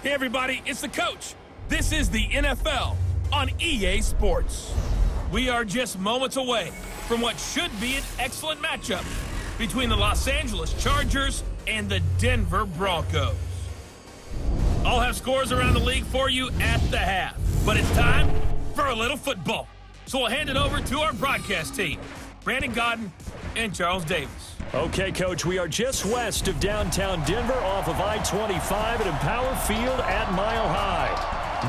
Hey everybody, it's the coach. This is the NFL on EA Sports. We are just moments away from what should be an excellent matchup between the Los Angeles Chargers and the Denver Broncos. I'll have scores around the league for you at the half, but it's time for a little football. So we'll hand it over to our broadcast team, Brandon Godden and Charles Davis. Okay, Coach, we are just west of downtown Denver off of I-25 at Empower Field at Mile High.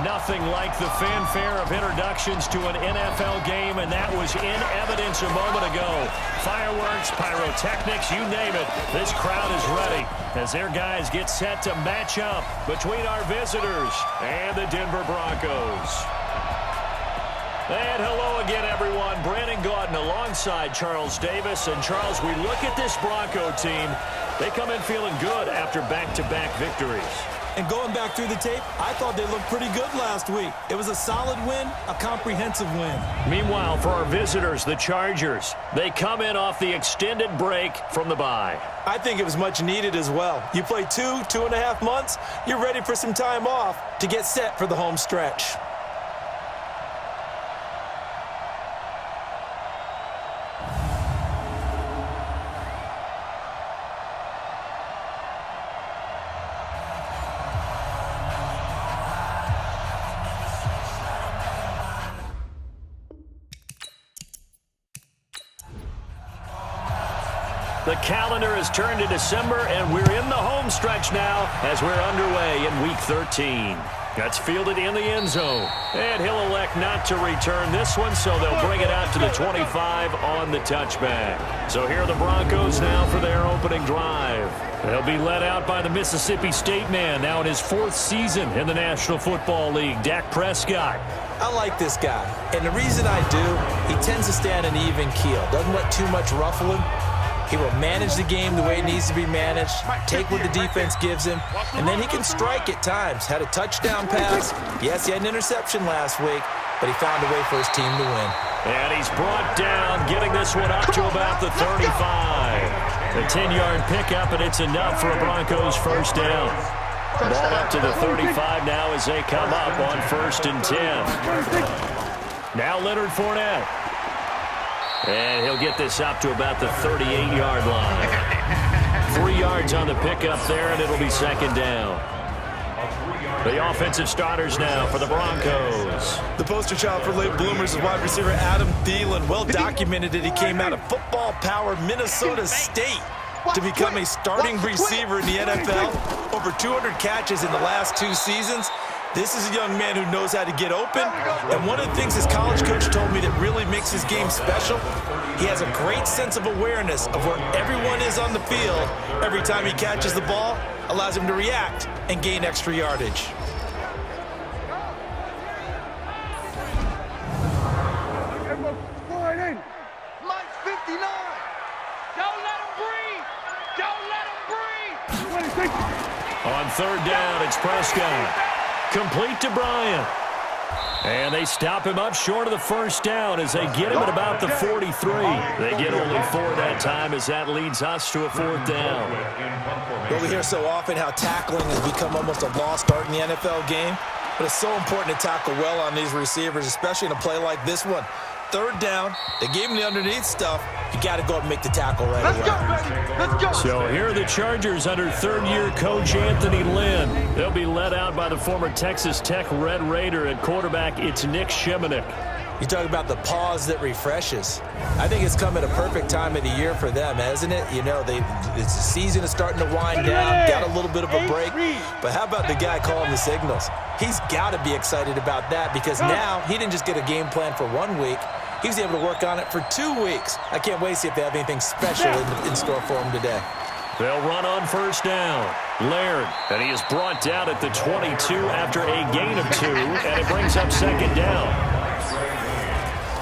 Nothing like the fanfare of introductions to an NFL game, and that was in evidence a moment ago. Fireworks, pyrotechnics, you name it. This crowd is ready as their guys get set to match up between our visitors and the Denver Broncos. And hello again, everyone. Brandon Godden alongside Charles Davis. And, Charles, we look at this Bronco team. They come in feeling good after back-to-back victories. And going back through the tape, I thought they looked pretty good last week. It was a solid win, a comprehensive win. Meanwhile, for our visitors, the Chargers, they come in off the extended break from the bye. I think it was much needed as well. You play 2.5 months, you're ready for some time off to get set for the home stretch. The calendar has turned to December, and we're in the home stretch now as we're underway in Week 13. That's fielded in the end zone. And he'll elect not to return this one, so they'll bring it out to the 25 on the touchback. So here are the Broncos now for their opening drive. They'll be led out by the Mississippi State man, now in his 4th season in the National Football League, Dak Prescott. I like this guy, and the reason I do, he tends to stand an even keel, doesn't let too much ruffle him. He will manage the game the way it needs to be managed, take what the defense gives him, and then he can strike at times. Had a touchdown pass. Yes, he had an interception last week, but he found a way for his team to win. And he's brought down, getting this one up to about the 35. A 10-yard pickup, and it's enough for a Broncos first down. Ball up to the 35 now as they come up on 1st and 10. Now Leonard Fournette. And he'll get this up to about the 38-yard line. 3 yards on the pickup there, and it'll be 2nd down. The offensive starters now for the Broncos. The poster child for late bloomers is wide receiver Adam Thielen. Well documented that he came out of football-powered Minnesota State to become a starting receiver in the NFL. Over 200 catches in the last 2 seasons. This is a young man who knows how to get open, and one of the things his college coach told me that really makes his game special, he has a great sense of awareness of where everyone is on the field. Every time he catches the ball, allows him to react and gain extra yardage. Mike's 59. Don't let him breathe. Don't let him breathe. On 3rd down, it's Prescott. Complete to Bryant. And they stop him up short of the 1st down as they get him at about the 43. They get only 4 that time as that leads us to a 4th down. Well, we hear so often how tackling has become almost a lost art in the NFL game, but it's so important to tackle well on these receivers, especially in a play like this one. 3rd down, they gave him the underneath stuff. You got to go up and make the tackle right away. Let's go, baby. Let's go. So here are the Chargers under 3rd-year coach Anthony Lynn. They'll be led out by the former Texas Tech Red Raider. At quarterback, it's Nick Shimonek. You talk about the pause that refreshes. I think it's come at a perfect time of the year for them, hasn't it? You know, the season is starting to wind down, got a little bit of a break. But how about the guy calling the signals? He's got to be excited about that because now he didn't just get a game plan for 1 week. He was able to work on it for 2 weeks. I can't wait to see if they have anything special in store for him today. They'll run on 1st down. Laird, and he is brought down at the 22 after a gain of 2, and it brings up 2nd down.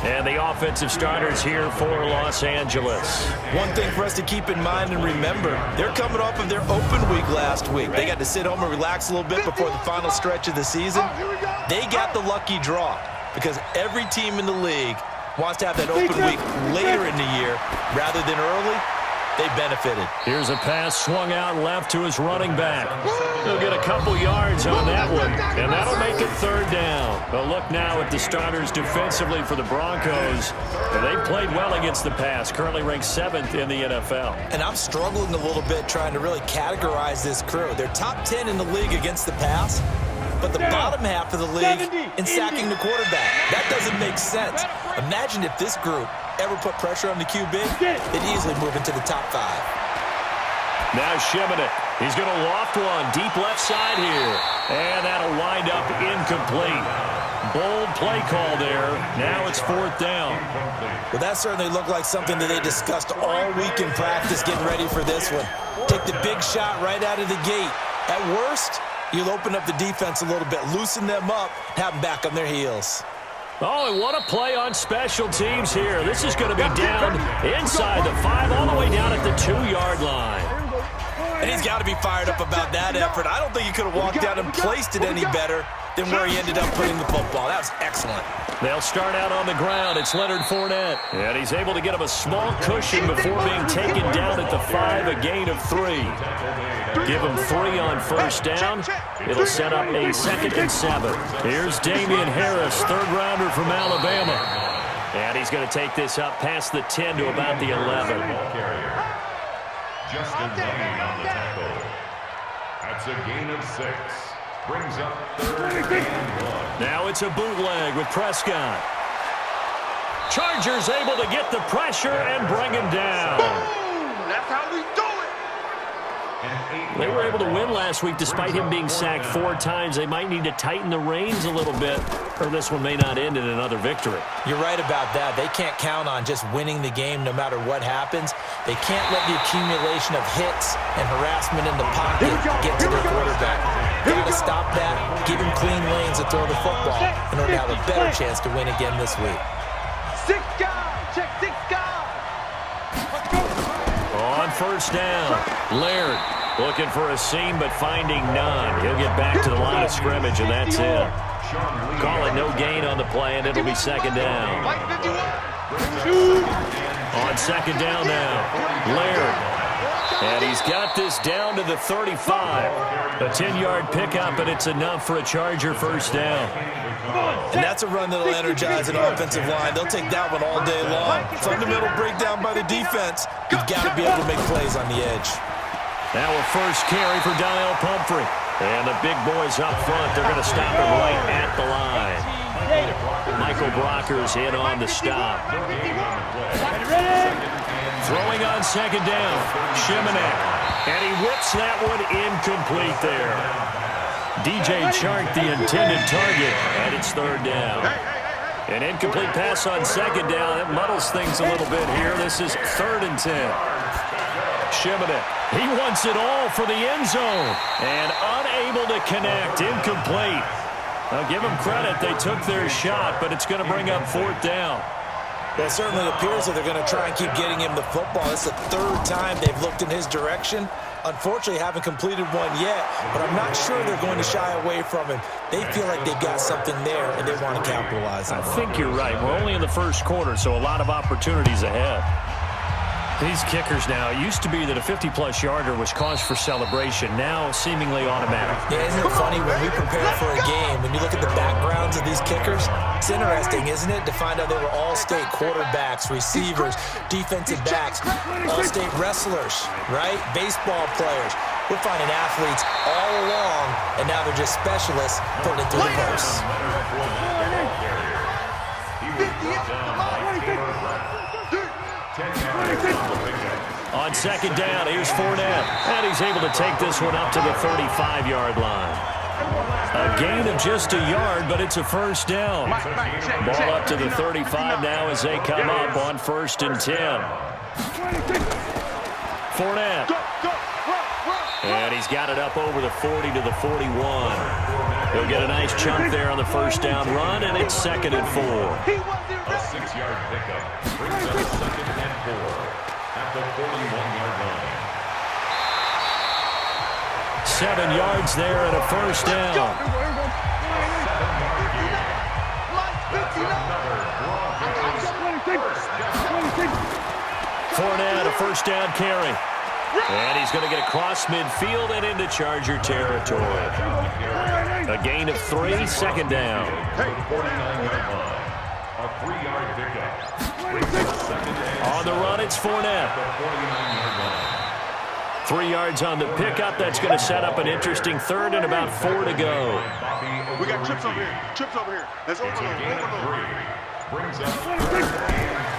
And the offensive starters here for Los Angeles. One thing for us to keep in mind and remember, they're coming off of their open week last week. They got to sit home and relax a little bit before the final stretch of the season. They got the lucky draw because every team in the league wants to have that open week later in the year rather than early. they benefited. Here's a pass swung out left to his running back. He'll get a couple yards on that one, and that'll make it third down. But look now at the starters defensively for the Broncos. They've played well against the pass, currently ranked 7th in the NFL. And I'm struggling a little bit trying to really categorize this crew. They're top 10 in the league against the pass, but the bottom half of the league in sacking the quarterback. That doesn't make sense. Imagine if this group ever put pressure on the QB, they'd easily move into the top 5. Now Shimonek. He's going to loft one deep left side here. And that'll wind up incomplete. Bold play call there. Now it's 4th down. Well, that certainly looked like something that they discussed all week in practice getting ready for this one. Take the big shot right out of the gate. At worst, you'll open up the defense a little bit, loosen them up, have them back on their heels. Oh, and what a play on special teams here. This is going to be down inside the 5, all the way down at the 2-yard line. And he's got to be fired up about that effort. I don't think he could have walked out and placed it any better than where he ended up putting the football. That was excellent. They'll start out on the ground. It's Leonard Fournette. And he's able to get him a small cushion before being taken down at the 5, a gain of 3. Give him 3 on first down. It'll set up a 2nd and 7. Here's Damian Harris, 3rd-rounder from Alabama. And he's going to take this up past the 10 to about the 11. Justin Lane on the tackle. That's a gain of 6. Brings up 3rd and 1. Now it's a bootleg with Prescott. Chargers able to get the pressure and bring him down. Boom! That's how we do it. They were able to win last week despite him being sacked 4 times. They might need to tighten the reins a little bit, or this one may not end in another victory. You're right about that. They can't count on just winning the game no matter what happens. They can't let the accumulation of hits and harassment in the pocket get to their quarterback. Got to stop that, give him clean lanes to throw the football in order to have a better chance to win again this week. 6 guys, check 6 guys. Let's go. On first down, Laird looking for a seam but finding none. He'll get back to the line of scrimmage, and that's it. Call it no gain on the play, and it'll be 2nd down. On 2nd down now, Laird. And he's got this down to the 35. A 10-yard pickup, and it's enough for a Charger first down. And that's a run that'll energize an offensive line. They'll take that one all day long. Fundamental breakdown by the defense. You've got to be able to make plays on the edge. Now a first carry for Donnell Pumphrey. And the big boys up front, they're going to stop him right at the line. Michael Brockers in on the stop. Throwing on 2nd down, Shimonek. And he whips that one incomplete there. DJ Chark, the intended target, and it's 3rd down. An incomplete pass on 2nd down. It muddles things a little bit here. This is 3rd and 10. Shimonek, he wants it all for the end zone. And unable to connect, incomplete. Now give them credit, they took their shot, but it's going to bring up 4th down. Well, it certainly appears that they're going to try and keep getting him the football. It's the 3rd time they've looked in his direction. Unfortunately, haven't completed one yet, but I'm not sure they're going to shy away from him. They feel like they've got something there, and they want to capitalize on it. I think you're right. We're only in the 1st quarter, so a lot of opportunities ahead. These kickers now, it used to be that a 50-plus yarder was cause for celebration, now seemingly automatic. Yeah, isn't it funny when we prepare for a game, when you look at the backgrounds of these kickers, it's interesting, isn't it, to find out they were all-state quarterbacks, receivers, defensive backs, all-state wrestlers, right? Baseball players. We're finding athletes all along, and now they're just specialists putting it through the posts. On 2nd down, here's Fournette. And he's able to take this one up to the 35-yard line. A gain of just a yard, but it's a first down. Ball up to the 35 now as they come up on 1st and 10. Fournette. And he's got it up over the 40 to the 41. He'll get a nice chunk there on the first down run, and it's 2nd and 4. A 6-yard pickup brings up 2nd and 4 at the 41-yard line. 7 yards there and a first down. Fournette, a first down carry. And he's going to get across midfield and into Charger territory. A gain of 3, second down. A 3-yard pickup. On the run, it's Fournette. 3 yards on the pickup. That's going to set up an interesting third and about 4 to go. We got trips over here. Trips over here. Let's overload.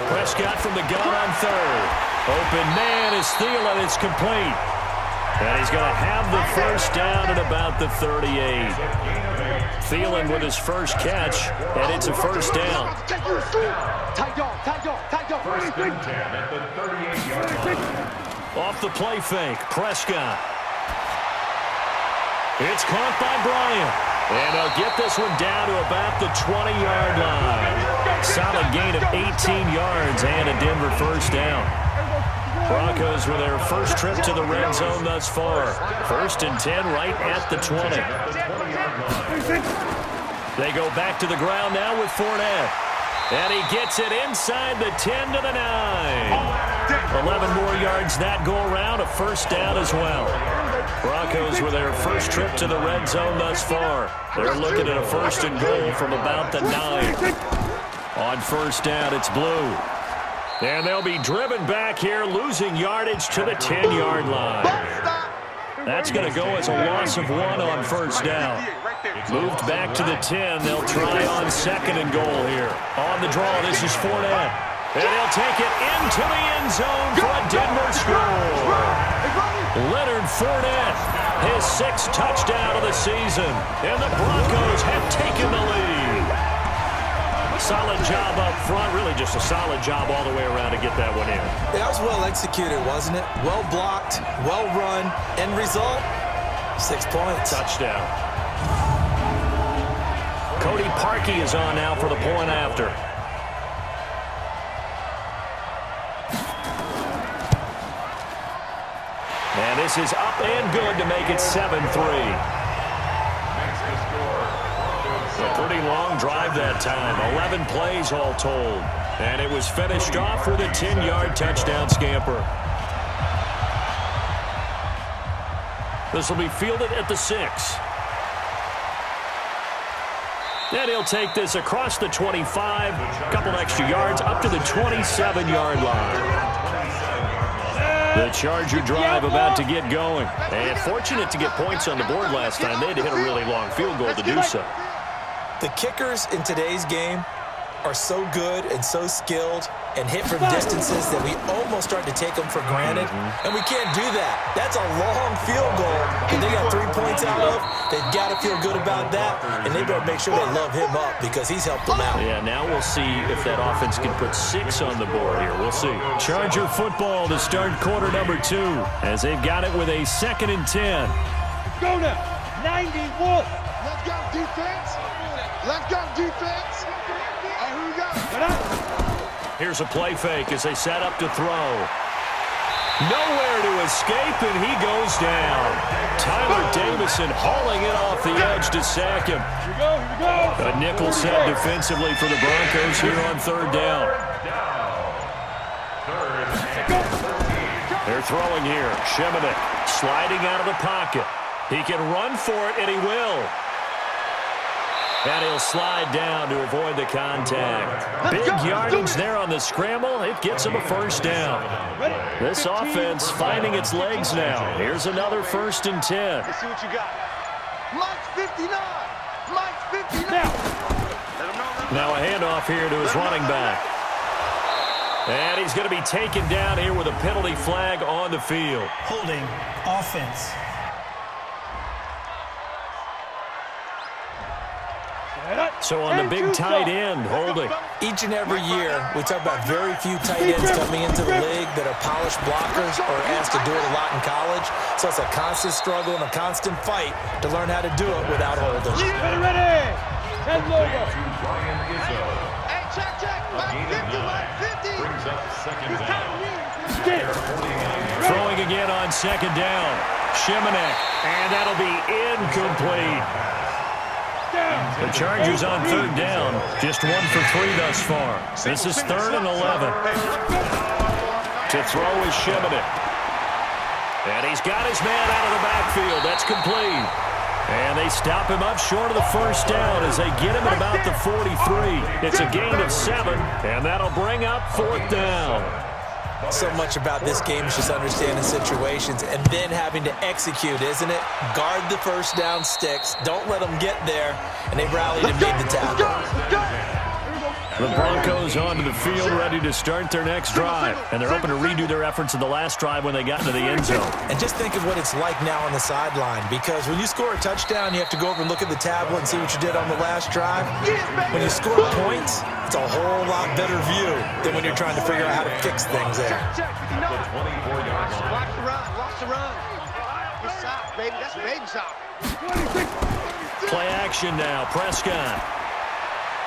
Prescott from the gun on third. Open man is Thielen. It's complete. And he's going to have the first down at about the 38. Thielen with his first catch, and it's a first down. First and 10 at the 38-yard line. Off the play fake, Prescott. It's caught by Bryant. And they'll get this one down to about the 20-yard line. Solid gain of 18 yards and a Denver first down. Broncos with their first trip to the red zone thus far. First and 10 right at the 20. They go back to the ground now with Fournette. And he gets it inside the 10 to the 9. 11 more yards that go around, a first down as well. Broncos with their first trip to the red zone thus far. They're looking at a first and goal from about the 9. On first down, it's Blue. And they'll be driven back here, losing yardage to the 10-yard line. That's going to go as a loss of 1 on first down. Moved back to the 10. They'll try on second and goal here. On the draw, this is Fournette. And he'll take it into the end zone for a Denver score. Leonard Fournette, his 6th touchdown of the season. And the Broncos have taken the lead. Solid job up front. Really just a solid job all the way around to get that one in. Yeah, that was well executed, wasn't it? Well blocked, well run. End result, 6 points. Touchdown. Cody Parkey is on now for the point after. And this is up and good to make it 7-3. A pretty long drive that time. 11 plays all told. And it was finished off with a 10-yard touchdown scamper. This will be fielded at the 6. And he'll take this across the 25. A couple extra yards up to the 27-yard line. The Charger drive about to get going. And fortunate to get points on the board last time. They had to hit a really long field goal to do so. The kickers in today's game are so good and so skilled and hit from distances that we almost start to take them for granted. And we can't do that. That's a long field goal that they got 3 points out of. They've got to feel good about that, and they better make sure they love him up because he's helped them out. Yeah, now we'll see if that offense can put 6 on the board here. We'll see. Charger football to start quarter number 2 as they've got it with a 2nd and 10. Go now. 91. Let's go defense. Let's go defense. And who we got? Here's a play fake as they set up to throw. Nowhere to escape, and he goes down. Tyler Davison hauling it off the edge to sack him. Here we go. A nickel set defensively for the Broncos here on 3rd down. They're throwing here. Shimonek sliding out of the pocket. He can run for it, and he will. And he'll slide down to avoid the contact. Big yardage there on the scramble. It gets him a first down. This offense finding its legs now. Here's another 1st and 10. Let's see what you got. Mike's 59. Mike's 59. Now a handoff here to his running back. And he's going to be taken down here with a penalty flag on the field. Holding offense. So on the big tight end, holding. Each and every year, we talk about very few tight ends coming into the league that are polished blockers or asked to do it a lot in college. So it's a constant struggle and a constant fight to learn how to do it without holding. Ready. 10 logo. Hey, check. Mike 50. Brings up 2nd down. Throwing again on 2nd down. Shimonek, and that'll be incomplete. The Chargers on 3rd down. Just 1 for 3 thus far. This is 3rd and 11. To throw is Shimon. And he's got his man out of the backfield. That's complete. And they stop him up short of the first down as they get him at about the 43. It's a gain of 7, and that'll bring up 4th down. So much about this game is just understanding situations and then having to execute, isn't it? Guard the first down sticks. Don't let them get there. And they rallied and made the tackle. The Broncos onto the field, ready to start their next drive. And they're hoping to redo their efforts in the last drive when they got into the end zone. And just think of what it's like now on the sideline, because when you score a touchdown, you have to go over and look at the tablet and see what you did on the last drive. When you score points, it's a whole lot better view than when you're trying to figure out how to fix things there. Lost the run. Good stop, baby. That's a baby stop. Play action now. Prescott.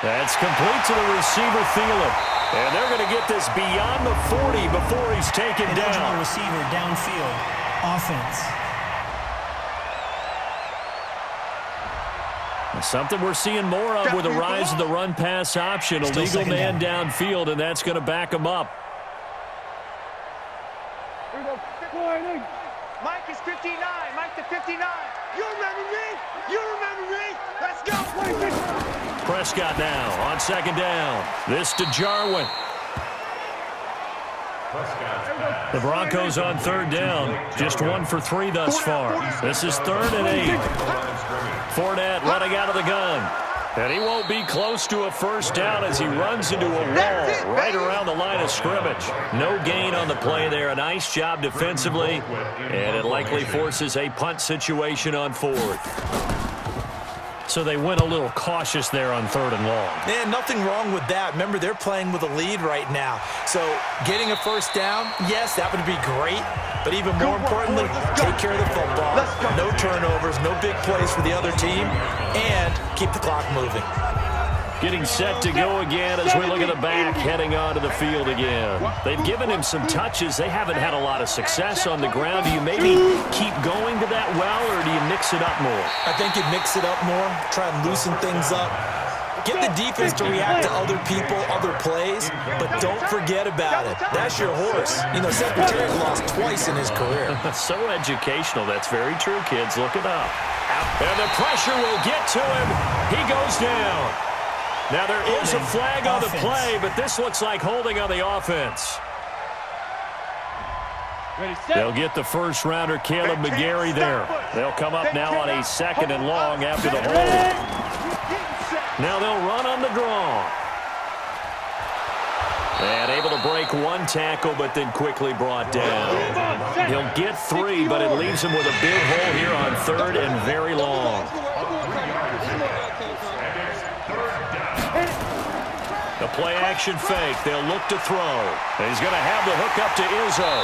That's complete to the receiver, Thielen. And they're going to get this beyond the 40 before he's taken down. Receiver downfield. Offense. Something we're seeing more of with the rise of the run-pass option. A legal man downfield, and that's going to back him up. Mike is 59. Mike to 59. You remember me? You remember me? Let's go. Prescott now on 2nd down. This to Jarwin. The Broncos on 3rd down. Just 1 for 3 thus far. This is 3rd and 8. Fournette running out of the gun. And he won't be close to a first down as he runs into a wall right around the line of scrimmage. No gain on the play there. A nice job defensively. And it likely forces a punt situation on 4th. So they went a little cautious there on 3rd and long. Yeah, nothing wrong with that. Remember, they're playing with a lead right now. So getting a first down, yes, that would be great. But even more importantly, take care of the football. No turnovers, no big plays for the other team, and keep the clock moving. Getting set to go again as we look at the back heading onto the field again. They've given him some touches. They haven't had a lot of success on the ground. Do you maybe keep going to that well, or do you mix it up more? I think you mix it up more, try and loosen things up. Get the defense to react to other people, other plays, but don't forget about it. That's your horse. You know, Secretary lost twice in his career. So educational. That's very true, kids. Look it up. And the pressure will get to him. He goes down. Now, there is a flag on the play, but this looks like holding on the offense. They'll get the first-rounder, Caleb McGarry, there. They'll come up now on a 2nd and long after the hold. Now they'll run on the draw. And able to break 1 tackle, but then quickly brought down. He'll get 3, but it leaves him with a big hole here on 3rd and very long. The play-action fake. They'll look to throw. And he's going to have the hook up to Izzo.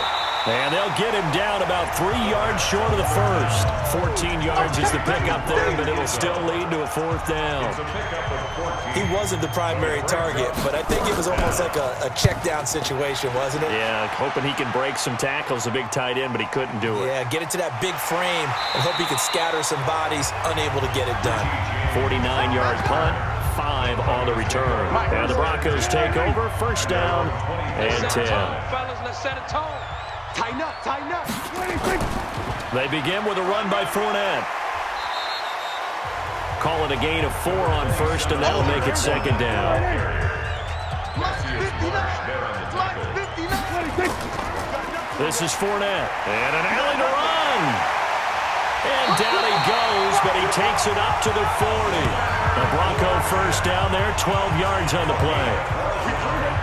And they'll get him down about 3 yards short of the first. 14 yards is the pickup there, but it'll still lead to a 4th down. He wasn't the primary target, but I think it was almost like a check-down situation, wasn't it? Yeah, hoping he can break some tackles, a big tight end, but he couldn't do it. Yeah, get it to that big frame and hope he could scatter some bodies, unable to get it done. 49-yard punt. 5 on the return. And the Broncos take over. First down and 10. Fellas, let's set a tone. Tighten up, tighten up. They begin with a run by Fournette. Call it a gain of 4 on first, and that'll make it 2nd down. This is Fournette. And an alley to run. And down he goes, but he takes it up to the 40. The Bronco first down there, 12 yards on the play.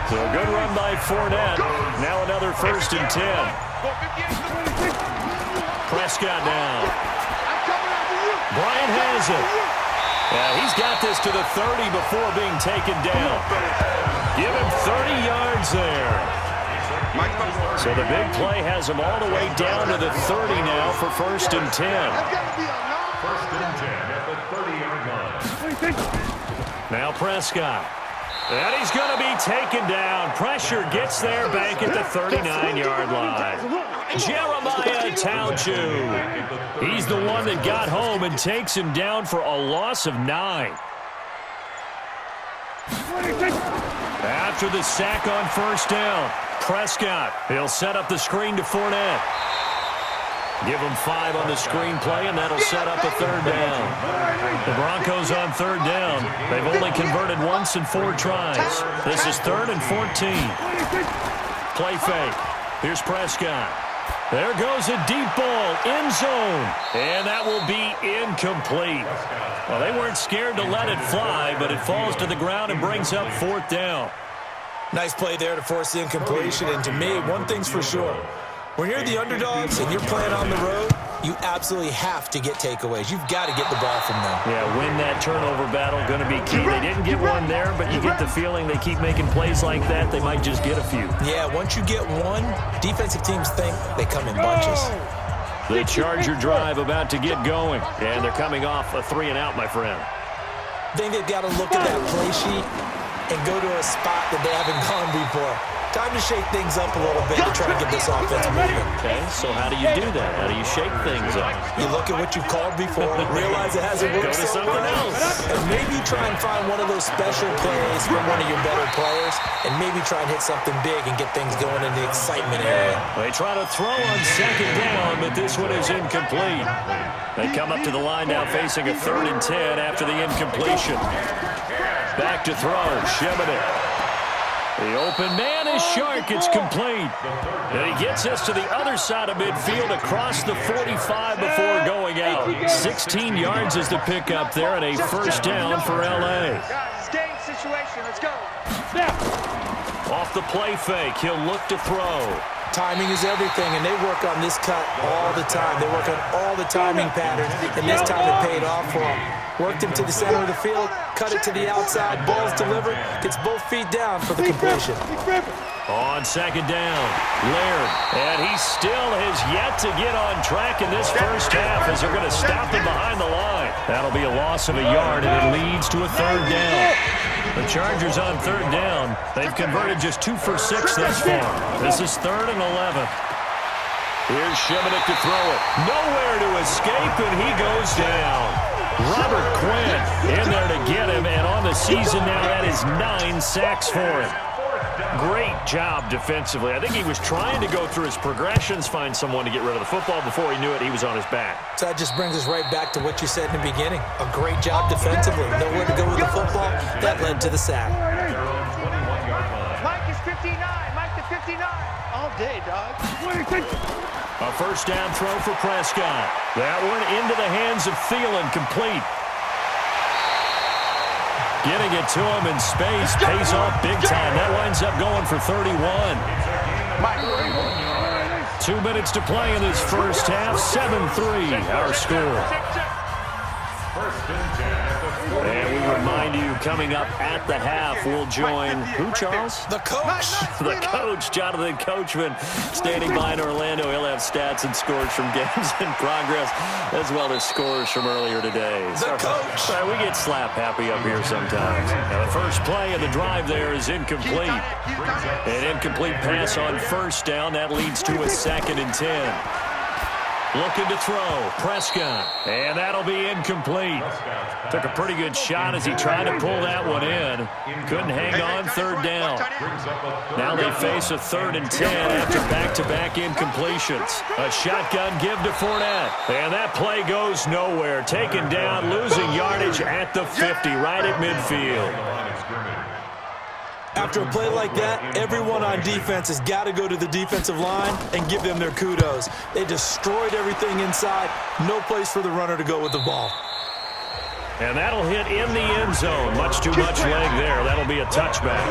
So a good run by Fournette. Now another 1st and 10. Prescott now. Bryant has it. He's got this to the 30 before being taken down. Give him 30 yards there. So the big play has him all the way down to the 30 now for 1st and 10. 1st and 10 at the 30-yard line. Now Prescott. And he's going to be taken down. Pressure gets there back at the 39-yard line. Jeremiah Tauchu. He's the one that got home and takes him down for a loss of 9. After the sack on 1st down, Prescott. He'll set up the screen to Fournette. Give him 5 on the screenplay, and that'll set up a third down. The Broncos on third down. They've only converted once in 4 tries. This is 3rd and 14. Play fake. Here's Prescott. There goes a deep ball, end zone, and that will be incomplete. Well, they weren't scared to let it fly, but it falls to the ground and brings up 4th down. Nice play there to force the incompletion, and to me, one thing's for sure. When you're the underdogs and you're playing on the road, you absolutely have to get takeaways. You've got to get the ball from them. Yeah, win that turnover battle, going to be key. They didn't get one there, but you get the feeling they keep making plays like that, they might just get a few. Yeah, once you get one, defensive teams think they come in bunches. The Charger drive about to get going, and they're coming off a 3-and-out, my friend. I think they've got to look at that play sheet and go to a spot that they haven't gone before. Time to shake things up a little bit to try to get this offense moving. Okay, so how do you do that? How do you shake things up? You look at what you called before, realize it hasn't worked Go to something else. and maybe try and find one of those special plays from one of your better players, and maybe try and hit something big and get things going in the excitement area. They try to throw on 2nd down, but this one is incomplete. They come up to the line now facing a 3rd and 10 after the incompletion. Back to throw, Shimon. The open man is Shark. It's complete. And he gets us to the other side of midfield across the 45 before going out. 16 yards is the pickup there and a 1st down for L.A. Guys, game situation. Let's go. Off the play fake, he'll look to throw. Timing is everything, and they work on this cut all the time. They work on all the timing patterns, and this time it paid off for them. Worked him to the center of the field, cut it to the outside, ball's delivered, gets both feet down for the completion. On 2nd down, Laird, and he still has yet to get on track in this first half as they're going to stop him behind the line. That'll be a loss of a yard, and it leads to a 3rd down. The Chargers on 3rd down. They've converted just 2 for 6 thus far. This is 3rd and 11. Here's Shimonik to throw it. Nowhere to escape, and he goes down. Robert Quinn in there to get him, and on the season now, that is 9 sacks for him. Great job defensively. I think he was trying to go through his progressions, find someone to get rid of the football. Before he knew it, he was on his back. So that just brings us right back to what you said in the beginning. A great job defensively. Nowhere to go with the football. That led to the sack. Mike is 59. Mike to 59. All day, dog. A 1st down throw for Prescott. That one into the hands of Thielen, complete. Getting it to him in space pays off big time. That winds up going for 31. 2 minutes to play in this first half. 7-3 our score. And we remind you, coming up at the half, we'll join who, Charles? The coach. The coach, Jonathan Coachman, standing by in Orlando. He'll have stats and scores from games in progress, as well as scores from earlier today. The coach. Sorry, we get slap happy up here sometimes. Now the first play of the drive there is incomplete. An incomplete pass on 1st down. That leads to a 2nd and 10. Looking to throw, Prescott, and that'll be incomplete. Took a pretty good shot as he tried to pull that one in. Couldn't hang on, 3rd down. Now they face a 3rd and 10 after back-to-back incompletions. A shotgun give to Fournette, and that play goes nowhere. Taken down, losing yardage at the 50, right at midfield. After a play like that, everyone on defense has got to go to the defensive line and give them their kudos. They destroyed everything inside. No place for the runner to go with the ball. And that'll hit in the end zone. Much too much leg there. That'll be a touchback.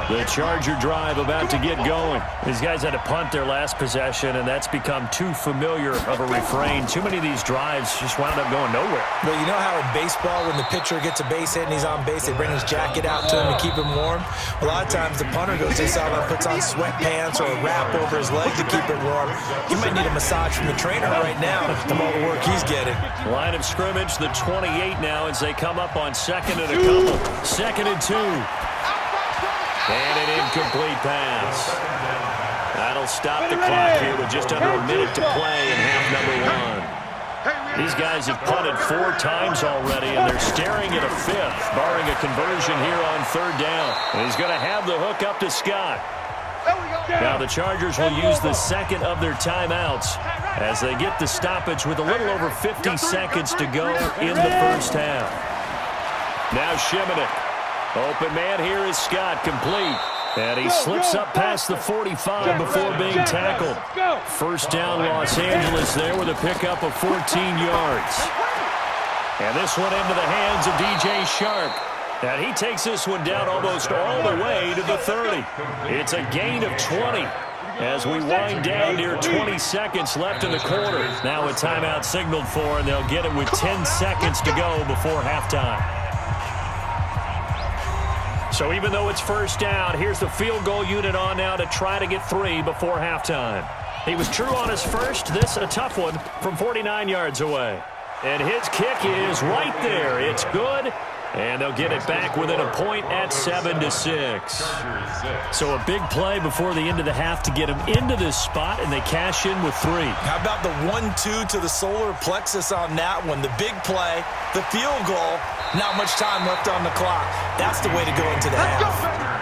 The Charger drive about to get going. These guys had to punt their last possession, and that's become too familiar of a refrain. Too many of these drives just wound up going nowhere. Well, you know how in baseball, when the pitcher gets a base hit and he's on base, they bring his jacket out to him to keep him warm? A lot of times the punter goes inside and puts on sweatpants or a wrap over his leg to keep it warm. He might need a massage from the trainer right now from all the work he's getting. Line of scrimmage, the 28 now as they come up on 2nd and a couple. 2nd and 2. And an incomplete pass. That'll stop the clock here with just under a minute to play in half number 1. These guys have punted 4 times already, and they're staring at a 5th, barring a conversion here on 3rd down. And he's going to have the hook up to Scott. Now the Chargers will use the second of their timeouts as they get the stoppage with a little over 50 seconds to go in the first half. Now Shimonik. Open man here is Scott, complete. And he slips up past the 45 before being tackled. First down Los Angeles there with a pickup of 14 yards. And this one into the hands of DJ Shark. And he takes this one down almost all the way to the 30. It's a gain of 20 as we wind down near 20 seconds left in the quarter. Now a timeout signaled for, and they'll get it with 10 seconds to go before halftime. So even though it's first down, here's the field goal unit on now to try to get 3 before halftime. He was true on his first. This a tough one from 49 yards away. And his kick is right there. It's good. And they'll get it back within a point at 7-6. So a big play before the end of the half to get them into this spot, and they cash in with 3. How about the 1-2 to the solar plexus on that one? The big play, the field goal, not much time left on the clock. That's the way to go into the half.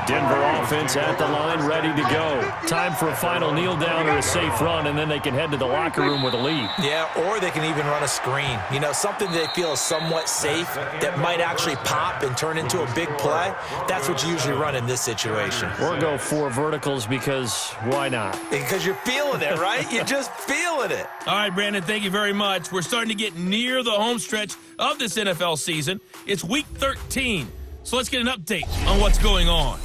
Denver offense at the line, ready to go. Time for a final kneel down or a safe run, and then they can head to the locker room with a lead. Yeah, or they can even run a screen. You know, something they feel is somewhat safe that might actually pop and turn into a big play. That's what you usually run in this situation. Or go 4 verticals because why not? Because you're feeling it, right? You're just feeling it. All right, Brandon, thank you very much. We're starting to get near the home stretch of this NFL season. It's Week 13, so let's get an update on what's going on.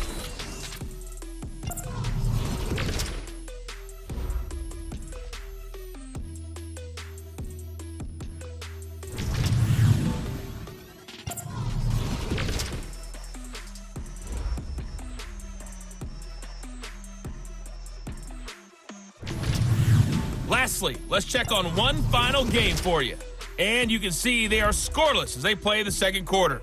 Lastly, let's check on one final game for you. And you can see they are scoreless as they play the second quarter.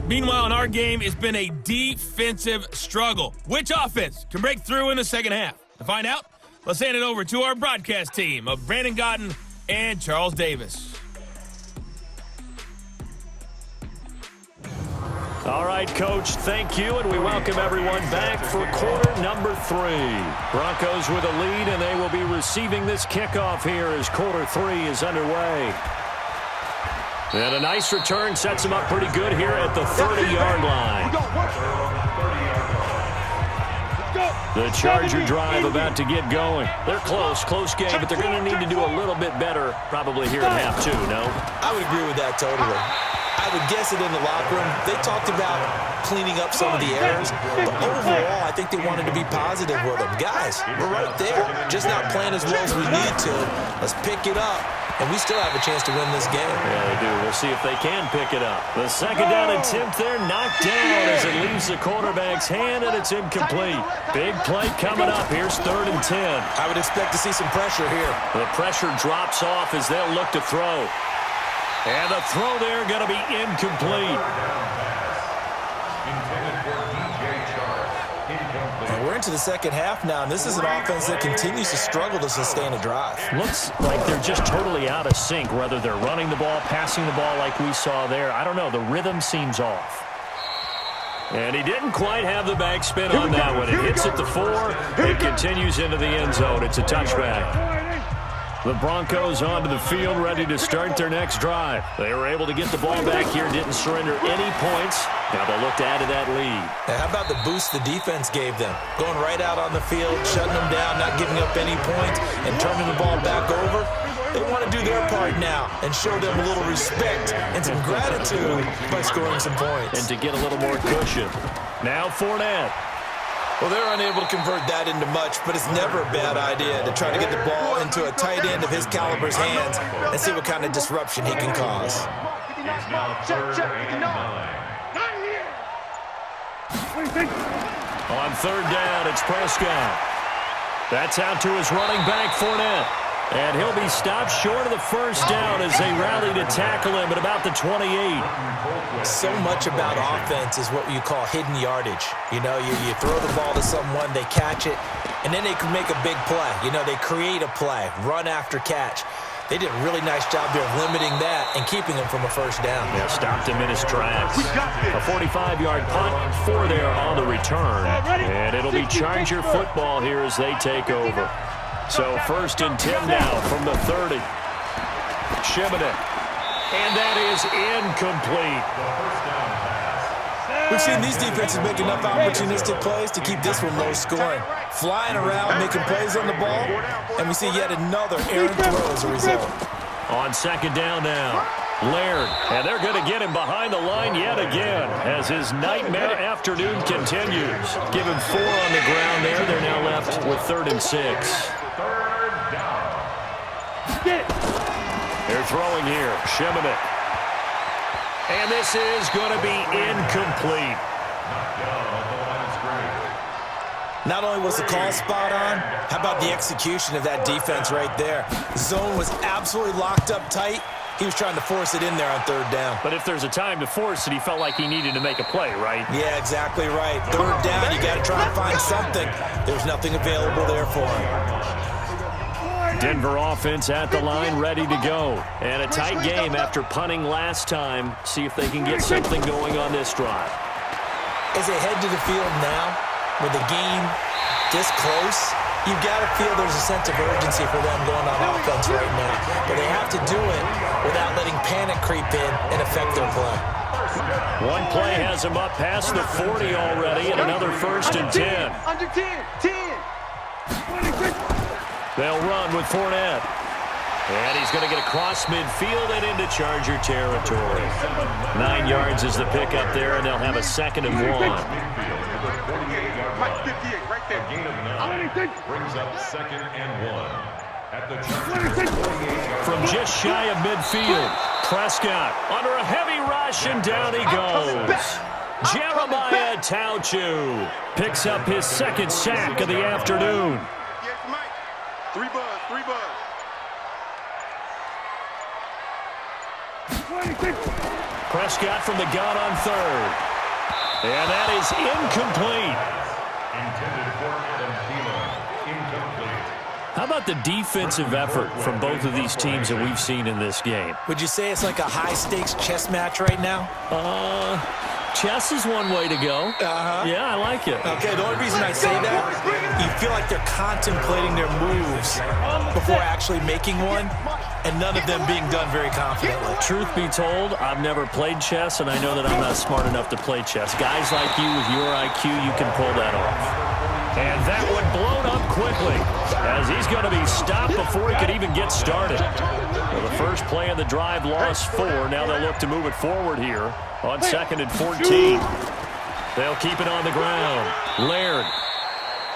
Meanwhile, in our game, it's been a defensive struggle. Which offense can break through in the second half? To find out, let's hand it over to our broadcast team of Brandon Godden and Charles Davis. All right, Coach, thank you, and we welcome everyone back for quarter number 3. Broncos with a lead, and they will be receiving this kickoff here as quarter 3 is underway. And a nice return sets them up pretty good here at the 30-yard line. The Charger drive about to get going. They're close game, but they're going to need to do a little bit better probably here in half 2, no? I would agree with that totally. I would guess it in the locker room. They talked about cleaning up some of the errors, but overall, I think they wanted to be positive with them. Guys, we're right there. Just not playing as well as we need to. Let's pick it up, and we still have a chance to win this game. Yeah, they do. We'll see if they can pick it up. The second down attempt there knocked down as it leaves the quarterback's hand, and it's incomplete. Big play coming up. Here's 3rd and 10. I would expect to see some pressure here. The pressure drops off as they'll look to throw. And the throw there going to be incomplete. And we're into the second half now, and this is an offense that continues to struggle to sustain a drive. Looks like they're just totally out of sync, whether they're running the ball, passing the ball like we saw there. I don't know. The rhythm seems off. And he didn't quite have the backspin on that one. It hits at the 4. It continues into the end zone. It's a touchback. The Broncos onto the field, ready to start their next drive. They were able to get the ball back here, didn't surrender any points. Now they'll look to add to that lead. Now, how about the boost the defense gave them? Going right out on the field, shutting them down, not giving up any points, and turning the ball back over. They want to do their part now and show them a little respect and some gratitude by scoring some points. And to get a little more cushion. Now Fournette. Well, they're unable to convert that into much, but it's never a bad idea to try to get the ball into a tight end of his caliber's hands and see what kind of disruption he can cause. On 3rd down, it's Prescott. That's out to his running back, Fournette. And he'll be stopped short of the first down as they rally to tackle him at about the 28. So much about offense is what you call hidden yardage. You know, you throw the ball to someone, they catch it, and then they can make a big play. You know, they create a play, run after catch. They did a really nice job there of limiting that and keeping him from a first down. Yeah, stopped him in his tracks. A 45-yard punt, 4 there on the return. And it'll be Charger football here as they take over. So 1st and 10 now from the 30. Shimonick. And that is incomplete. We've seen these defenses make enough opportunistic plays to keep this one low scoring. Flying around, making plays on the ball, and we see yet another errant throw as a result. On 2nd down now, Laird, and they're going to get him behind the line yet again as his nightmare afternoon continues. Give him 4 on the ground there. They're now left with 3rd and 6. They're throwing here, Shimonick. And this is going to be incomplete. Not only was the call spot on, how about the execution of that defense right there? The zone was absolutely locked up tight. He was trying to force it in there on 3rd down. But if there's a time to force it, he felt like he needed to make a play, right? Yeah, exactly right. 3rd down, you got to try and find something. There's nothing available there for him. Denver offense at the line, ready to go. And a tight game after punting last time. See if they can get something going on this drive. As they head to the field now, with the game this close, you've got to feel there's a sense of urgency for them going on offense right now. But they have to do it without letting panic creep in and affect their play. One play has him up past the 40 already, and another 1st and 10. Under 10, 10. They'll run with Fournette. And he's going to get across midfield and into Charger territory. 9 yards is the pickup there, and they'll have a 2nd and 1. A gain of 9 brings up 2nd and 1. At the Charger 48. From just shy of midfield, Prescott under a heavy rush, and down he goes. Jeremiah Tauchu picks up his 2nd sack of the afternoon. 3 buzz. Prescott from the gun on 3rd. And that is incomplete. Intended for Adam Thielen. Incomplete. How about the defensive effort from both of these teams that we've seen in this game? Would you say it's like a high-stakes chess match right now? Chess is one way to go. Yeah, I like it. Okay, the only reason I say that, you feel like they're contemplating their moves before actually making one, and none of them being done very confidently. Truth be told, I've never played chess, and I know that I'm not smart enough to play chess. Guys like you with your IQ, you can pull that off. And that one blown up quickly as he's going to be stopped before he could even get started. Well, the first play of the drive lost 4. Now they'll look to move it forward here on 2nd and 14. They'll keep it on the ground. Laird.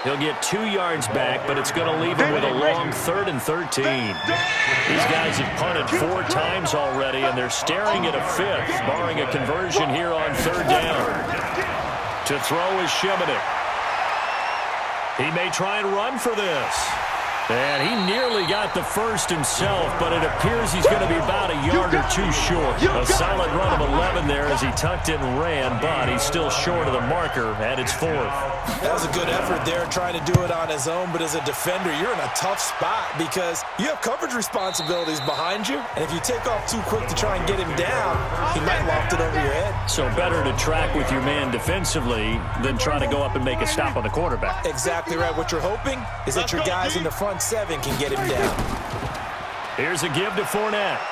He'll get 2 yards back, but it's going to leave him with a long 3rd and 13. These guys have punted 4 times already, and they're staring at a 5th, barring a conversion here on 3rd down. To throw is Shimonick. He may try and run for this. And he nearly got the first himself, but it appears he's going to be about a yard or 2 short. A solid run of 11 there as he tucked it and ran, but he's still short of the marker, and it's 4th. That was a good effort there trying to do it on his own, but as a defender, you're in a tough spot because you have coverage responsibilities behind you, and if you take off too quick to try and get him down, he might loft it over your head. So better to track with your man defensively than try to go up and make a stop on the quarterback. Exactly right. What you're hoping is that your guys in the front 7 can get him down. Here's a give to Fournette.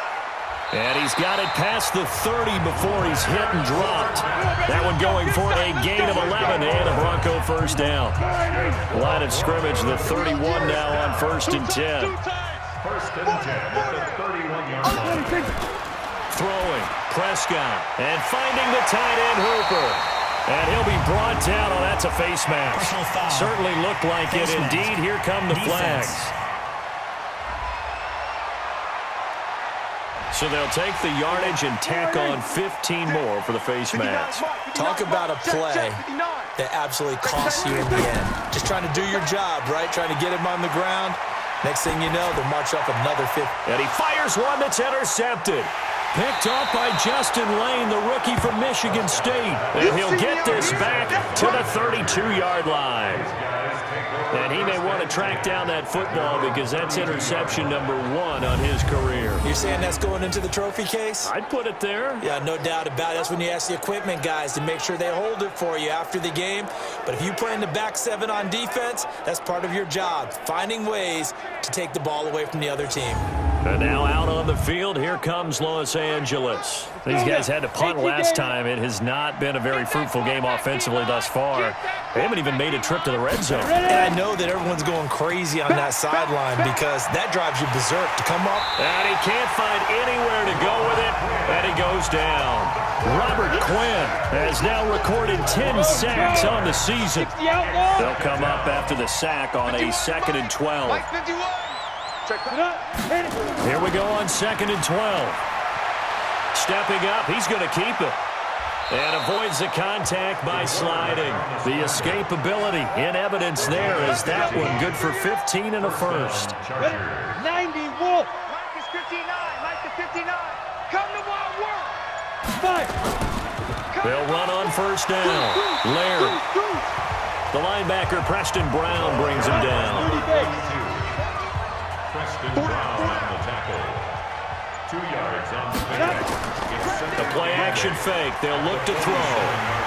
And he's got it past the 30 before he's hit and dropped. That one going for a gain of 11 and a Bronco first down. Line of scrimmage, the 31 now on 1st and 10. 1st and 10 at the 31-yard line. Throwing, Prescott, and finding the tight end Hooper. And he'll be brought down. Oh, that's a face mask. Certainly looked like it. Indeed, here come the flags. So they'll take the yardage and tack on 15 more for the face mask. Talk about a play that absolutely costs you in the end. Just trying to do your job, right? Trying to get him on the ground. Next thing you know, they'll march up another 50. And he fires one that's intercepted. Picked off by Justin Lane, the rookie from Michigan State. And he'll get this back to the 32-yard line. And he may want to track down that football because that's interception number 1 on his career. You're saying that's going into the trophy case? I'd put it there. Yeah, no doubt about it. That's when you ask the equipment guys to make sure they hold it for you after the game. But if you play in the back 7 on defense, that's part of your job, finding ways to take the ball away from the other team. And now out on the field, here comes Los Angeles. These guys had to punt last time. It has not been a very fruitful game offensively thus far. They haven't even made a trip to the red zone. And I know that everyone's going crazy on that sideline because that drives you berserk to come up. And he can't find anywhere to go with it, and he goes down. Robert Quinn has now recorded 10 sacks on the season. They'll come up after the sack on a 2nd and 12. Here we go on 2nd and 12. Stepping up, he's going to keep it. And avoids the contact by sliding. The escapability in evidence there is that one good for 15 and a first. 90 Wolf. Mike is 59. Mike is 59. Come to wild work. 5. They'll run on first down. Laird. The linebacker, Preston Brown, brings him down. Preston Brown on the tackle. 2 yards on the fake. The play action fake. They'll look to throw.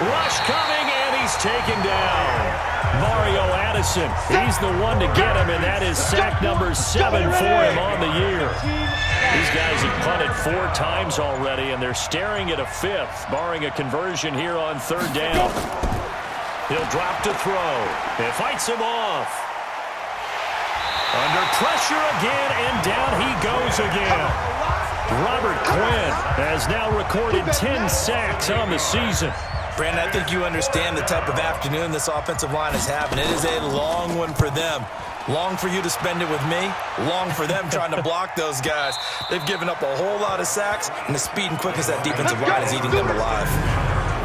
Rush coming, and he's taken down. Mario Addison. He's the one to get him, and that is sack number 7 for him on the year. These guys have punted 4 times already, and they're staring at a 5th, barring a conversion here on 3rd down. He'll drop to throw. It fights him off. Under pressure again, and down he goes again. Robert Quinn has now recorded 10 sacks on the season. Brandon, I think you understand the type of afternoon this offensive line is having. It is a long one for them. Long for you to spend it with me. Long for them trying to block those guys. They've given up a whole lot of sacks, and the speed and quickness of that defensive line is eating them alive.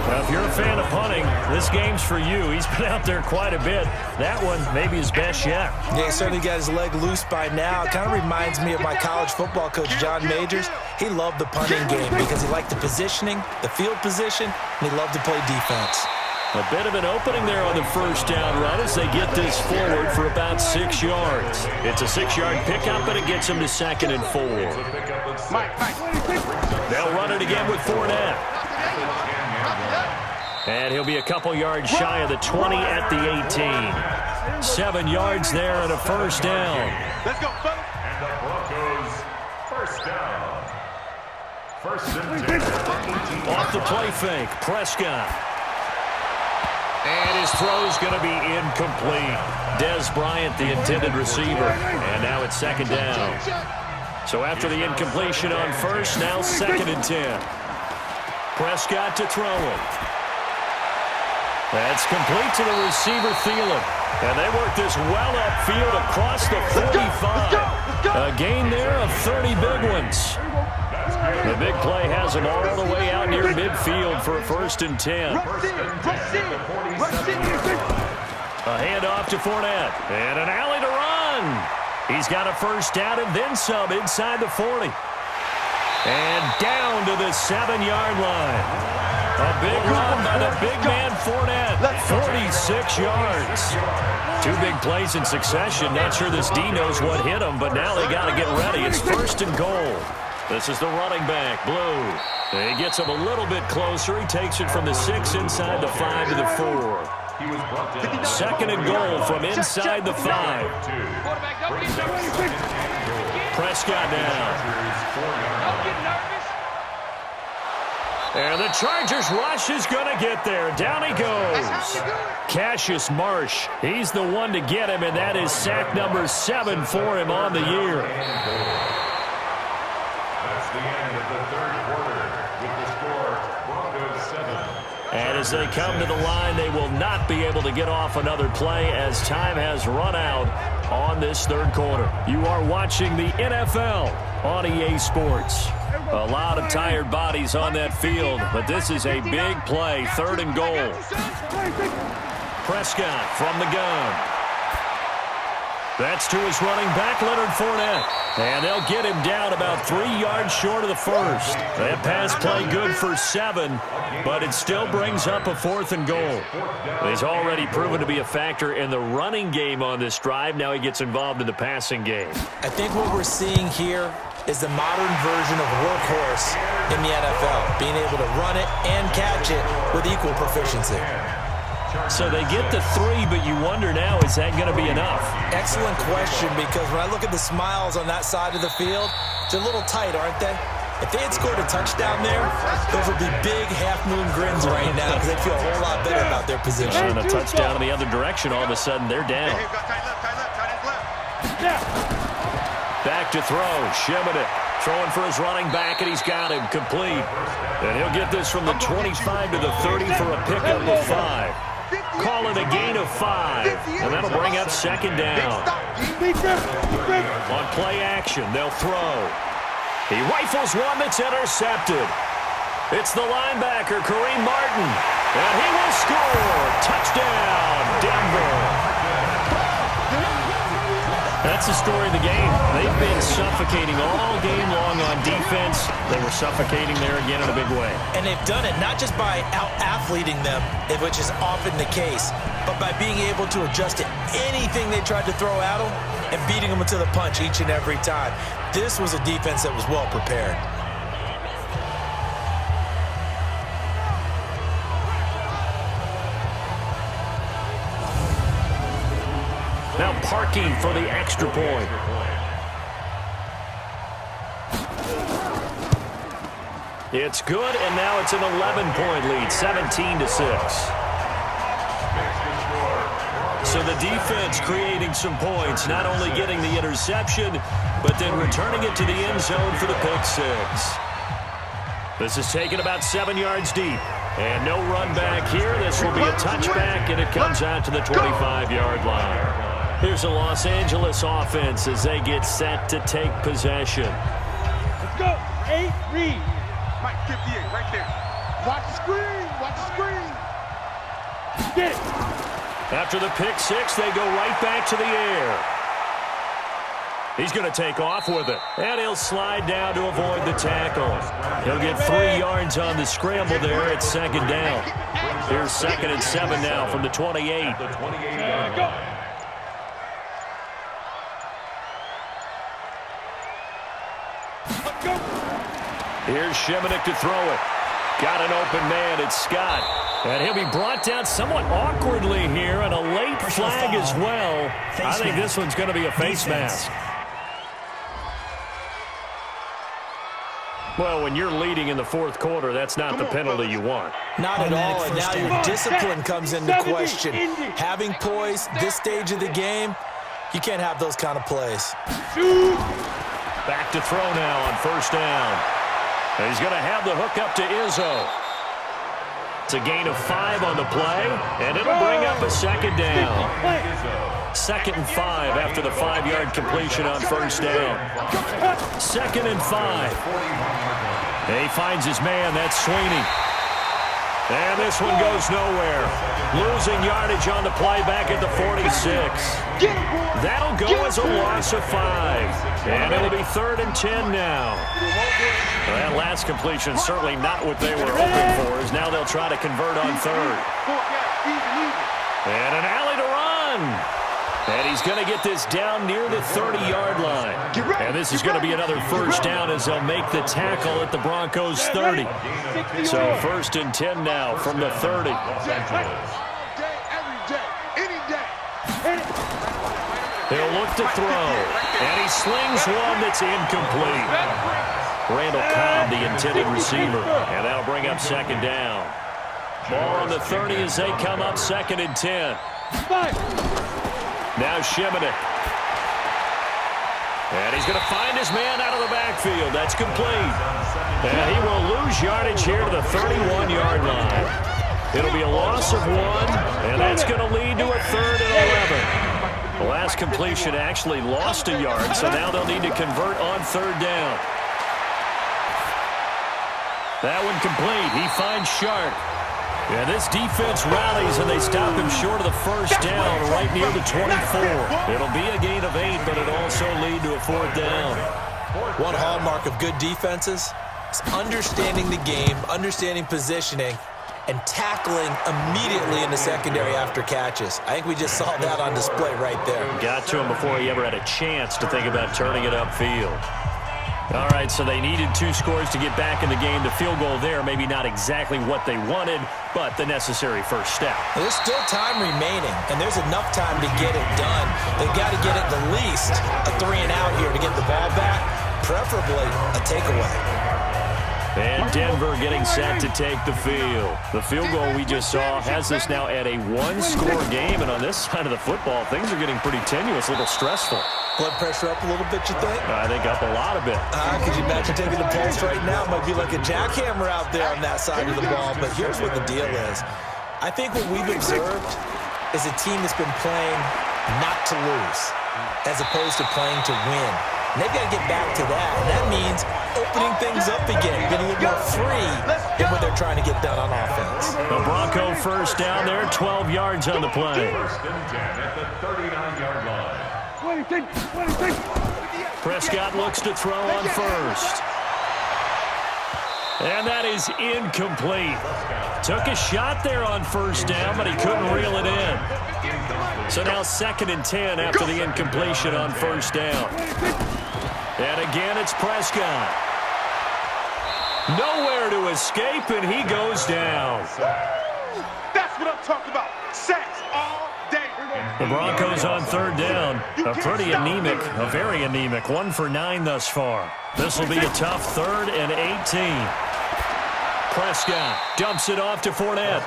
Well, if you're a fan of punting, this game's for you. He's been out there quite a bit. That one maybe his best yet. Yeah, he certainly got his leg loose by now. It kind of reminds me of my college football coach, John Majors. He loved the punting game because he liked the positioning, the field position, and he loved to play defense. A bit of an opening there on the first down run as they get this forward for about 6 yards. It's a 6-yard pickup, and it gets them to 2nd and 4. They'll run it again with Fournette. And he'll be a couple yards shy of the 20 at the 18. 7 yards there and a first down. Let's go, folks. And the Broncos, first down. 1st and 10. Off the play fake, Prescott. And his throw's going to be incomplete. Des Bryant, the intended receiver. And now it's 2nd down. So after the incompletion on first, now 2nd and 10. Prescott to throw it. That's complete to the receiver, Thielen. And they work this well upfield across the 45. A gain there of 30 big ones. The big play has them all the way out near midfield for a 1st and 10. A handoff to Fournette. And an alley to run. He's got a first down and then some inside the 40. And down to the 7-yard line. A big run by the big man Fournette. 46 yards. 2 big plays in succession. Not sure this D knows what hit him, but now they got to get ready. It's 1st and goal. This is the running back, Blue. He gets him a little bit closer. He takes it from the 6 inside the 5 to the 4. 2nd and goal from inside the 5. Prescott now. And the Chargers rush is going to get there. Down he goes. Cassius Marsh, he's the one to get him, and that is sack number 7 for him on the year. That's the end of the 3rd quarter with the score Broncos 7. And as they come to the line, they will not be able to get off another play as time has run out on this 3rd quarter. You are watching the NFL on EA Sports. A lot of tired bodies on that field, but this is a big play, 3rd and goal. Prescott from the gun. That's to his running back, Leonard Fournette. And they'll get him down about 3 yards short of the first. That pass play good for 7, but it still brings up a 4th and goal. He's already proven to be a factor in the running game on this drive. Now he gets involved in the passing game. I think what we're seeing here is the modern version of workhorse in the NFL, being able to run it and catch it with equal proficiency. So they get the 3, but you wonder now, is that going to be enough? Excellent question, because when I look at the smiles on that side of the field, they're a little tight, aren't they? If they had scored a touchdown there, those would be big half-moon grins right now because they'd feel a whole lot better about their position. And a touchdown in the other direction, all of a sudden they're down. Back to throw, Shimonick throwing for his running back, and he's got him complete. And he'll get this from the 25 to the 30 for a pickup of 5. Call it a gain of 5, and that'll bring up 2nd down. On play action, they'll throw. He rifles one that's intercepted. It's the linebacker, Kareem Martin, and he will score. Touchdown, Denver. That's the story of the game. They've been suffocating all game long on defense. They were suffocating there again in a big way. And they've done it not just by out-athleting them, which is often the case, but by being able to adjust to anything they tried to throw at them and beating them to the punch each and every time. This was a defense that was well prepared. Now parking for the extra point. It's good, and now it's an 11-point lead, 17-6. So the defense creating some points, not only getting the interception, but then returning it to the end zone for the pick 6. This is taken about 7 yards deep. And no run back here. This will be a touchback, and it comes out to the 25-yard line. Here's the Los Angeles offense as they get set to take possession. Let's go. 8, read. Mike, 58, right there. Watch the screen. Watch the screen. Get it. After the pick 6, they go right back to the air. He's going to take off with it, and he'll slide down to avoid the tackle. He'll get 3 yards on the scramble there at 2nd down. Here's 2nd and 7 now from the 28. Go. Here's Shimonick to throw it. Got an open man, it's Scott. And he'll be brought down somewhat awkwardly here, and a late flag as well. I think this one's going to be a face mask. Well, when you're leading in the 4th quarter, that's not the penalty you want. Not at all, and now your discipline comes into question. Having poise this stage of the game, you can't have those kind of plays. Back to throw now on 1st down. And he's going to have the hook up to Izzo. It's a gain of 5 on the play, and it'll bring up a 2nd down. 2nd and 5 after the 5-yard completion on 1st down. 2nd and 5. And he finds his man. That's Sweeney. And this one goes nowhere. Losing yardage on the play back at the 46. That'll go as a loss of 5. And it'll be 3rd and 10 now. Well, that last completion certainly not what they were hoping for, as now they'll try to convert on 3rd. And an alley to run. And he's going to get this down near the 30-yard line. And this is going to be another 1st down as they'll make the tackle at the Broncos' 30. So 1st and 10 now from the 30. He'll look to throw. And he slings one that's incomplete. Randall Cobb, the intended receiver. And that'll bring up 2nd down. Ball on the 30 as they come up 2nd and 10. Now Shimonick. And he's going to find his man out of the backfield. That's complete. And he will lose yardage here to the 31-yard line. It'll be a loss of 1, and that's going to lead to a 3rd and 11. The last completion actually lost a yard, so now they'll need to convert on 3rd down. That one complete. He finds Sharp. Yeah, this defense rallies, and they stop him short of the first down, right near the 24. It'll be a gain of 8, but it'll also lead to a 4th down. One hallmark of good defenses is understanding the game, understanding positioning, and tackling immediately in the secondary after catches. I think we just saw that on display right there. Got to him before he ever had a chance to think about turning it upfield. All right, so they needed 2 scores to get back in the game. The field goal there, maybe not exactly what they wanted, but the necessary first step. There's still time remaining, and there's enough time to get it done. They've got to get it the least a 3-and-out here to get the ball back, preferably a takeaway. And Denver getting set to take the field. The field goal we just saw has us now at a 1-score game, and on this side of the football, things are getting pretty tenuous, a little stressful. Blood pressure up a little bit, you think? I think up a lot of it. Could you imagine taking the pulse right now? It might be like a jackhammer out there on that side of the ball, but here's what the deal is. I think what we've observed is a team that's been playing not to lose as opposed to playing to win. And they've got to get back to that, and that means opening things up again, getting a little more free in what they're trying to get done on offense. The Bronco first down there, 12 yards on the play. 1st and 10 at the 39-yard line. Prescott looks to throw on first. And that is incomplete. Took a shot there on first down, but he couldn't reel it in. So now 2nd and 10 after the incompletion on first down. And again, it's Prescott. Nowhere to escape, and he goes down. That's what I'm talking about. Sacks all day. The Broncos on 3rd down. A very anemic 1 for 9 thus far. This will be a tough 3rd and 18. Prescott dumps it off to Fournette.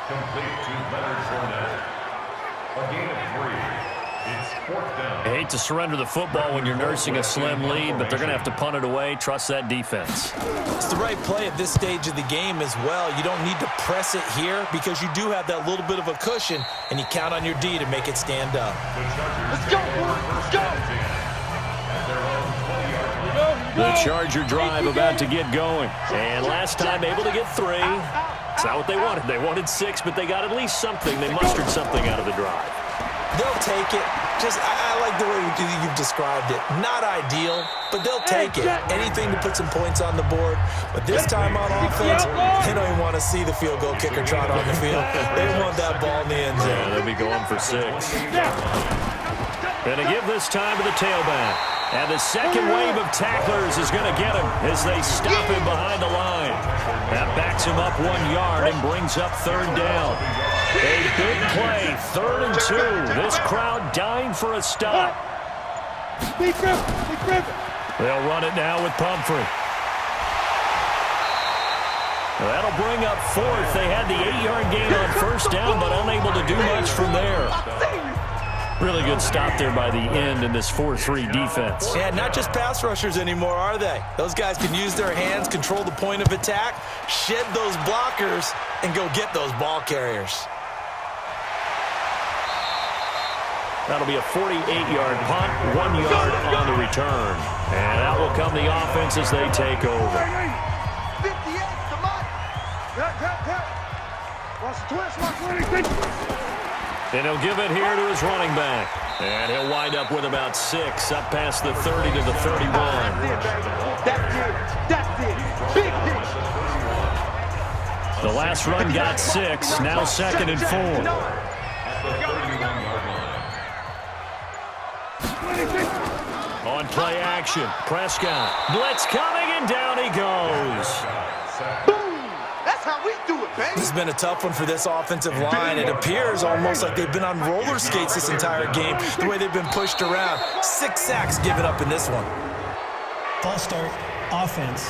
Complete to Leonard Fournette. A gain of 3. It's 4th down. I hate to surrender the football when you're nursing a slim lead, but they're going to have to punt it away. Trust that defense. It's the right play at this stage of the game as well. You don't need to press it here because you do have that little bit of a cushion, and you count on your D to make it stand up. Let's go, boys. Let's go. The Charger drive about to get going. And last time able to get 3. It's not what they wanted. They wanted 6, but they got at least something. They mustered something out of the drive. They'll take it. I like the way you've described it. Not ideal, but they'll take it. Anything to put some points on the board. But this time on offense, they don't even want to see the field goal kicker trot on the field. They want that ball in the end zone. Yeah, they'll be going for 6. Gonna give this time to the tailback. And the second wave of tacklers is going to get him as they stop him behind the line. That backs him up 1 yard and brings up 3rd down. A big play, 3rd and 2. This crowd dying for a stop. They'll run it now with Pumphrey. That'll bring up 4th. They had the 8-yard gain on first down, but unable to do much from there. Really good stop there by the end in this 4-3 defense. Yeah, not just pass rushers anymore, are they? Those guys can use their hands, control the point of attack, shed those blockers, and go get those ball carriers. That'll be a 48-yard punt, 1 yard on the return. And out will come the offense as they take over. 58, come on. Watch the twist, watch 20. And he'll give it here to his running back. And he'll wind up with about 6, up past the 30 to the 31. That's it. Big hit. The last run got 6, now 2nd and 4. On play action, Prescott. Blitz coming, and down he goes. Boom. That's how we do it, baby. This has been a tough one for this offensive line. It appears almost like they've been on roller skates this entire game, the way they've been pushed around. 6 sacks given up in this one. False start, offense.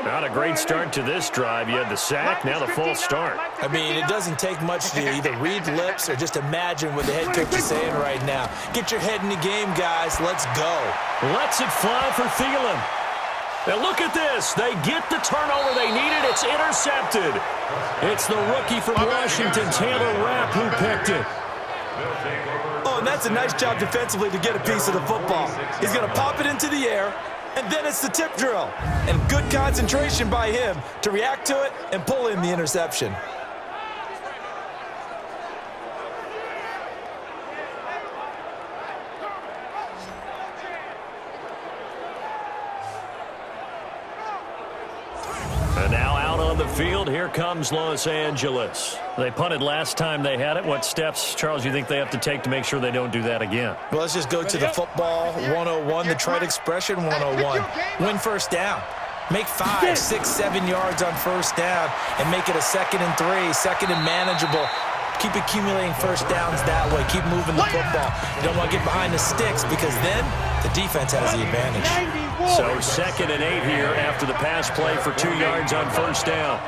Not a great start to this drive. You had the sack, now the false start. I mean, it doesn't take much to either read lips or just imagine what the head coach is saying right now. Get your head in the game, guys. Let's go. Lets it fly for Thielen. And look at this. They get the turnover they needed. It's intercepted. It's the rookie from Washington, Taylor Rapp, who picked it. Oh, and that's a nice job defensively to get a piece of the football. He's going to pop it into the air, And then it's the tip drill. And good concentration by him to react to it and pull in the interception. And now out on the field, here comes Los Angeles. They punted last time they had it. What steps, Charles, you think they have to take to make sure they don't do that again? Well, let's just go to the football 101, the trite expression 101. Win first down. Make 5, 6, 7 yards on first down and make it a 2nd and 3, 2nd and manageable. Keep accumulating first downs that way. Keep moving the football. You don't want to get behind the sticks because then the defense has the advantage. So 2nd and 8 here after the pass play for 2 yards on first down.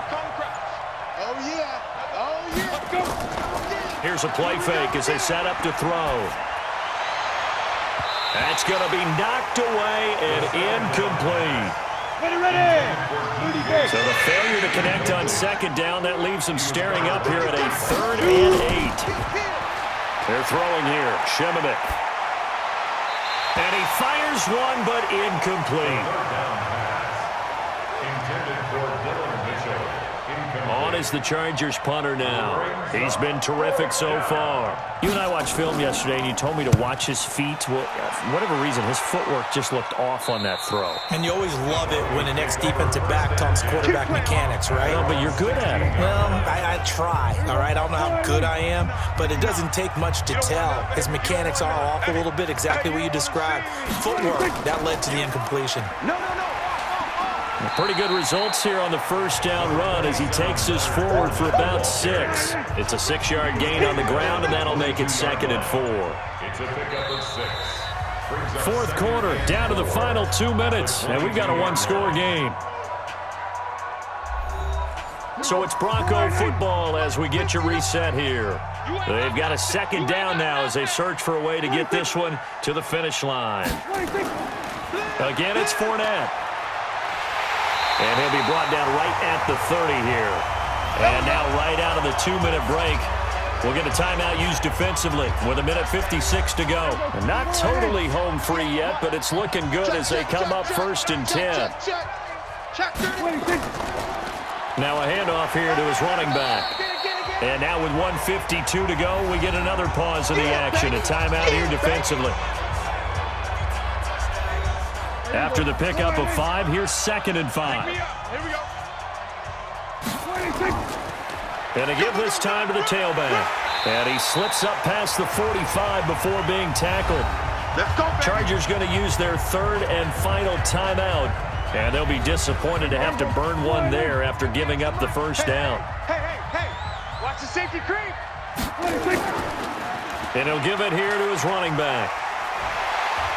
Oh, yeah. Oh, yeah. Here's a play fake as they set up to throw. That's going to be knocked away and incomplete. Ready. So the failure to connect on 2nd down, that leaves them staring up here at a 3rd and 8. They're throwing here. Shimovic. And he fires one, but incomplete. Intended for Dylan Mitchell. On is the Chargers punter now. He's been terrific so far. You and I watched film yesterday, and you told me to watch his feet. Well, for whatever reason, his footwork just looked off on that throw. And you always love it when the next defensive back talks quarterback mechanics, right? Well, but you're good at it. Well, I try, all right? I don't know how good I am, but it doesn't take much to tell. His mechanics are off a little bit, exactly what you described. Footwork, that led to the incompletion. Pretty good results here on the first down run as he takes us forward for about 6. It's a 6-yard gain on the ground, and that'll make it 2nd and 4. It's a pickup of 6. Fourth quarter, down to the final 2 minutes, and we've got a one-score game. So it's Bronco football as we get you reset here. They've got a 2nd down now as they search for a way to get this one to the finish line. Again, it's Fournette. And he'll be brought down right at the 30 here. And now right out of the 2-minute break, we'll get a timeout used defensively with 1:56 to go. And not totally home free yet, but it's looking good as they come up 1st and 10. Now a handoff here to his running back. And now with 1:52 to go, we get another pause in the action. A timeout here defensively. After the pickup of 5, here's 2nd and 5. And a give this time to the tailback. And he slips up past the 45 before being tackled. Chargers going to use their 3rd and final timeout. And they'll be disappointed to have to burn one there after giving up the first down. Hey. Watch the safety creep. And he'll give it here to his running back.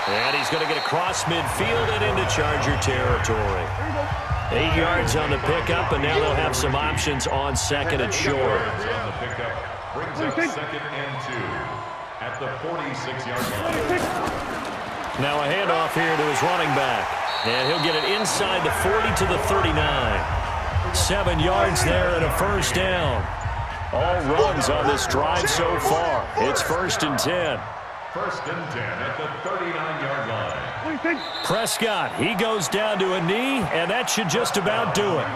And he's going to get across midfield and into Charger territory. 8 yards on the pickup, and now they'll have some options on 2nd and short. On the pickup brings up 2nd and 2 at the 46-yard line. Now a handoff here to his running back. And he'll get it inside the 40 to the 39. 7 yards there and a first down. All runs on this drive so far. It's 1st and 10. 1st and 10 at the 39-yard line. Prescott, he goes down to a knee, and that should just about do it.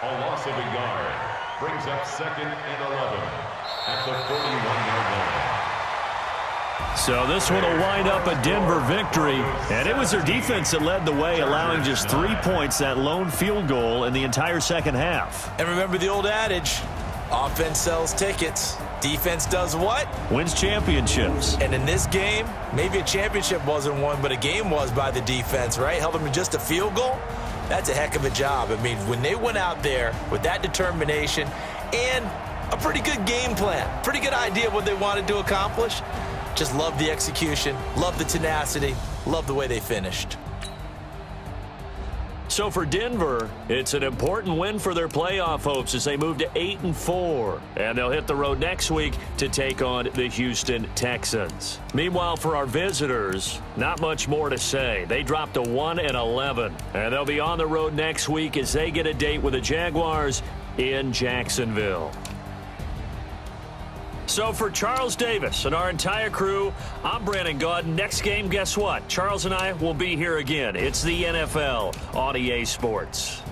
A loss of a yard brings up 2nd and 11 at the 41-yard line. So this one will wind up a Denver victory, and it was their defense that led the way, allowing just 3 points, that lone field goal in the entire second half. And remember the old adage, offense sells tickets. Defense does what? Wins championships. And in this game, maybe a championship wasn't won, but a game was by the defense, right? Held them to just a field goal. That's a heck of a job. I mean, when they went out there with that determination and a pretty good game plan, pretty good idea of what they wanted to accomplish, just love the execution, love the tenacity, love the way they finished. So for Denver, it's an important win for their playoff hopes as they move to 8-4. And they'll hit the road next week to take on the Houston Texans. Meanwhile, for our visitors, not much more to say. They dropped to 1-11. And they'll be on the road next week as they get a date with the Jaguars in Jacksonville. So for Charles Davis and our entire crew, I'm Brandon Gaudin. Next game, guess what? Charles and I will be here again. It's the NFL on EA Sports.